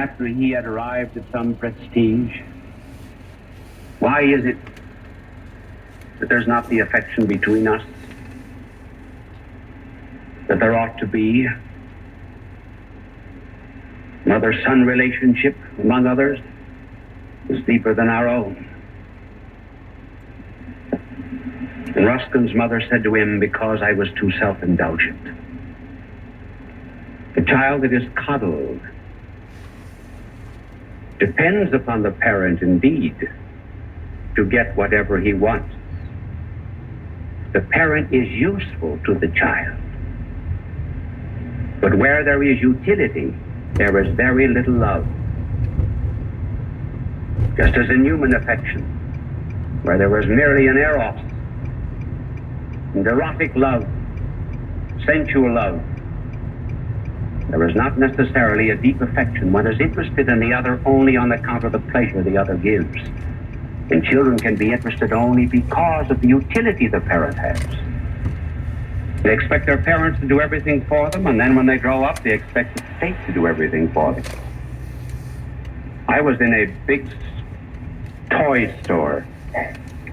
after he had arrived at some prestige? Why is it that there's not the affection between us that there ought to be? Mother-son relationship, among others, is deeper than our own. And Ruskin's mother said to him, because I was too self-indulgent. The child that is coddled depends upon the parent indeed to get whatever he wants. The parent is useful to the child. But where there is utility, there is very little love. Just as in human affection, where there is merely an eros, and erotic love, sensual love, there is not necessarily a deep affection. One is interested in the other only on account of the pleasure the other gives. And children can be interested only because of the utility the parent has. They expect their parents to do everything for them, and then when they grow up, they expect the state to do everything for them. I was in a big toy store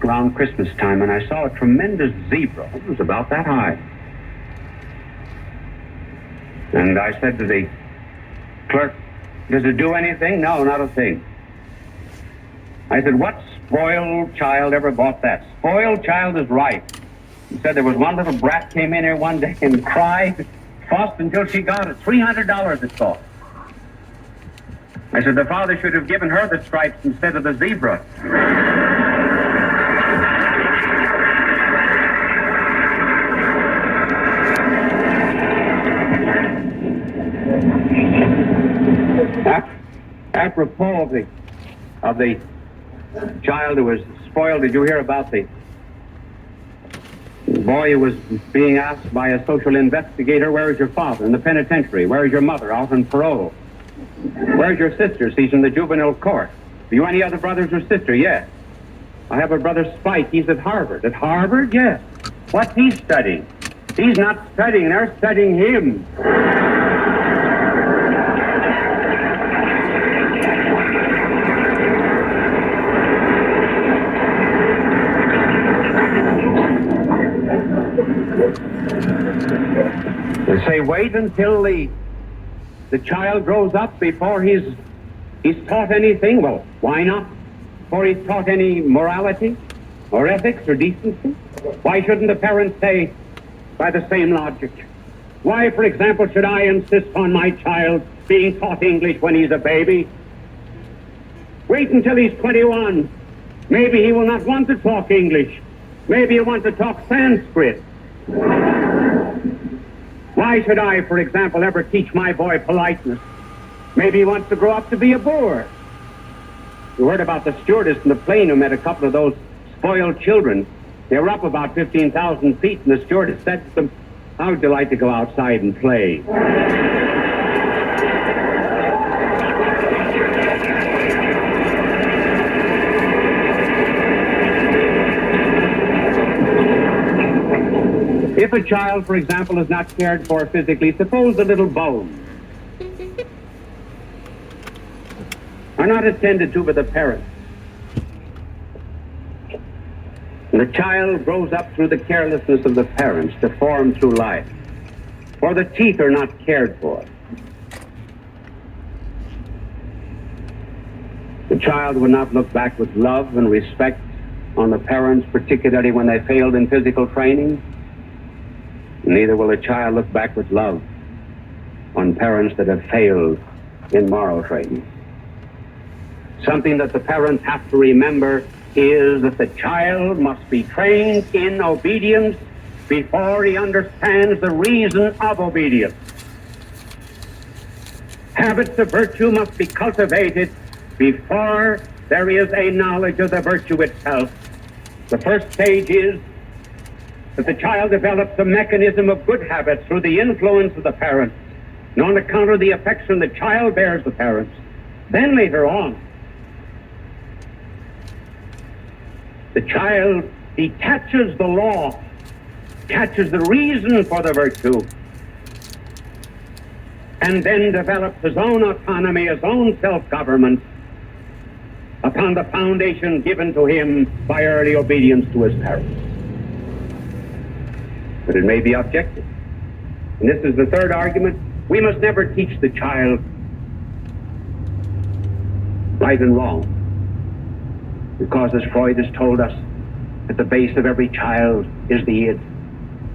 around Christmas time, and I saw a tremendous zebra. It was about that high. And I said to the clerk, does it do anything? No, not a thing. I said, what spoiled child ever bought that? Spoiled child is right. He said there was one little brat came in here one day and cried, fussed until she got it. $300 it cost. I said the father should have given her the stripes instead of the zebra. Apropos of the child who was spoiled, did you hear about the boy who was being asked by a social investigator, where is your father? In the penitentiary. Where is your mother? Out on parole. Where's your sister? She's in the juvenile court. Do you any other brothers or sister? Yes. I have a brother Spike. He's at Harvard. At Harvard? Yes. What's he studying? He's not studying. They're studying him. They say wait until the child grows up before he's taught anything. Well, why not? Before he's taught any morality or ethics or decency? Why shouldn't the parents say, by the same logic, why, for example, should I insist on my child being taught English when he's a baby? Wait until he's 21. Maybe he will not want to talk English. Maybe he'll want to talk Sanskrit. Why should I, for example, ever teach my boy politeness? Maybe he wants to grow up to be a boor. You heard about the stewardess in the plane who met a couple of those spoiled children. They were up about 15,000 feet, and the stewardess said to them, how would you like to go outside and play? If a child, for example, is not cared for physically, suppose the little bones are not attended to by the parents, and the child grows up through the carelessness of the parents, deformed through life, or the teeth are not cared for, the child will not look back with love and respect on the parents, particularly when they failed in physical training. Neither will a child look back with love on parents that have failed in moral training. Something that the parents have to remember is that the child must be trained in obedience before he understands the reason of obedience. Habits of virtue must be cultivated before there is a knowledge of the virtue itself. The first stage is that the child develops a mechanism of good habits through the influence of the parents, and on account of the affection the child bears the parents. Then later on, the child detaches the law, catches the reason for the virtue, and then develops his own autonomy, his own self-government upon the foundation given to him by early obedience to his parents. But it may be objected. And this is the third argument. We must never teach the child right and wrong. Because as Freud has told us, at the base of every child is the id.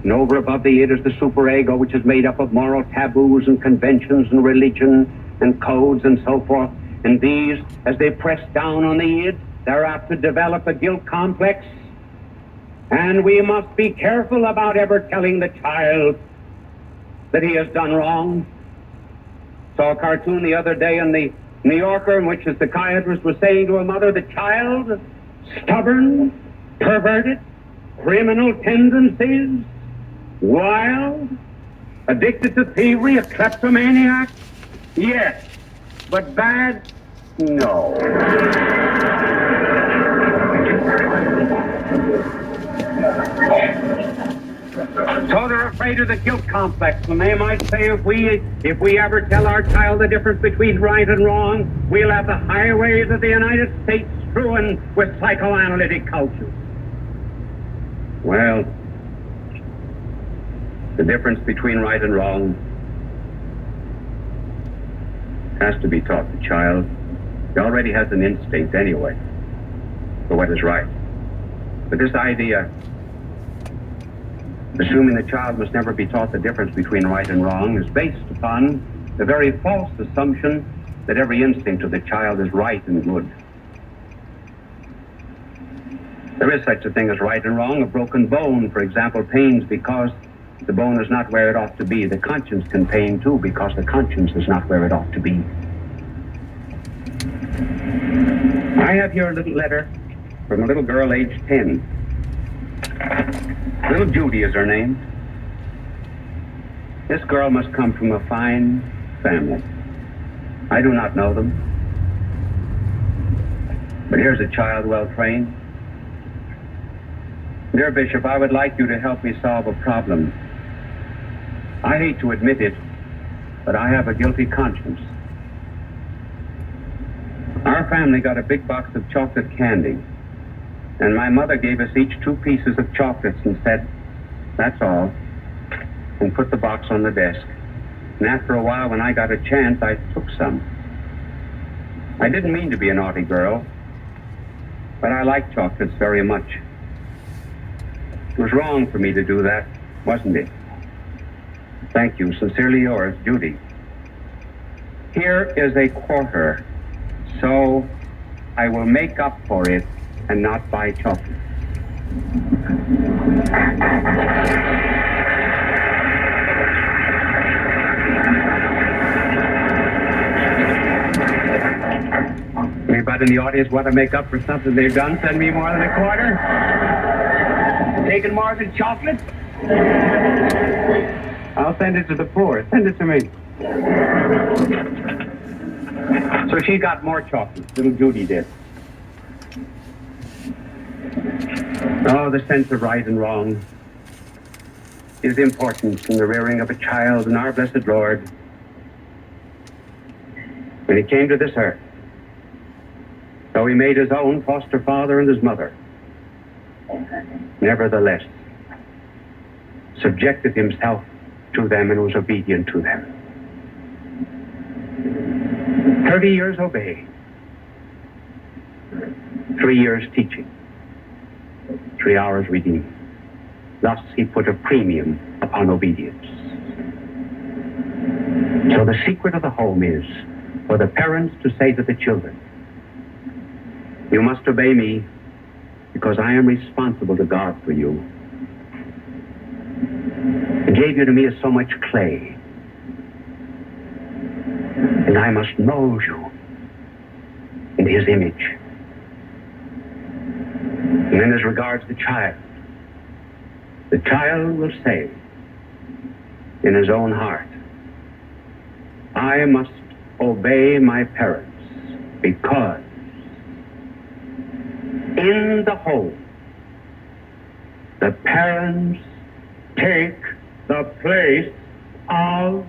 And over above the id is the superego, which is made up of moral taboos and conventions and religion and codes and so forth. And these, as they press down on the id, they're apt to develop a guilt complex. And we must be careful about ever telling the child that he has done wrong. Saw a cartoon the other day in the New Yorker in which the psychiatrist was saying to a mother, the child, stubborn, perverted, criminal tendencies, wild, addicted to thievery, a kleptomaniac? Yes. But bad? No. So they're afraid of the guilt complex, and they might say if we ever tell our child the difference between right and wrong, we'll have the highways of the United States strewn with psychoanalytic culture. Well, the difference between right and wrong has to be taught the child. He already has an instinct anyway for what is right. But this idea, assuming the child must never be taught the difference between right and wrong, is based upon the very false assumption that every instinct of the child is right and good. There is such a thing as right and wrong. A broken bone, for example, pains because the bone is not where it ought to be. The conscience can pain too because the conscience is not where it ought to be. I have here a little letter from a little girl aged 10. Little Judy is her name. This girl must come from a fine family. I do not know them. But here's a child well trained. Dear Bishop, I would like you to help me solve a problem. I hate to admit it, but I have a guilty conscience. Our family got a big box of chocolate candy, and my mother gave us each 2 pieces of chocolates and said, that's all, and put the box on the desk. And after a while, when I got a chance, I took some. I didn't mean to be a naughty girl, but I like chocolates very much. It was wrong for me to do that, wasn't it? Thank you. Sincerely yours, Judy. Here is a quarter, so I will make up for it and not buy chocolate. Anybody in the audience want to make up for something they've done? Send me more than a quarter? Taking more than chocolate? I'll send it to the poor. Send it to me. So she got more chocolates, little Judy did. Oh, the sense of right and wrong is important in the rearing of a child. And our blessed Lord, when he came to this earth, though he made his own foster father and his mother, nevertheless subjected himself to them and was obedient to them. 30 years obeying, 3 years teaching, 3 hours redeeming. Thus he put a premium upon obedience. So the secret of the home is for the parents to say to the children, you must obey me because I am responsible to God for you. He gave you to me as so much clay, and I must mold you in his image. And then as regards the child will say in his own heart, I must obey my parents because in the home, the parents take the place of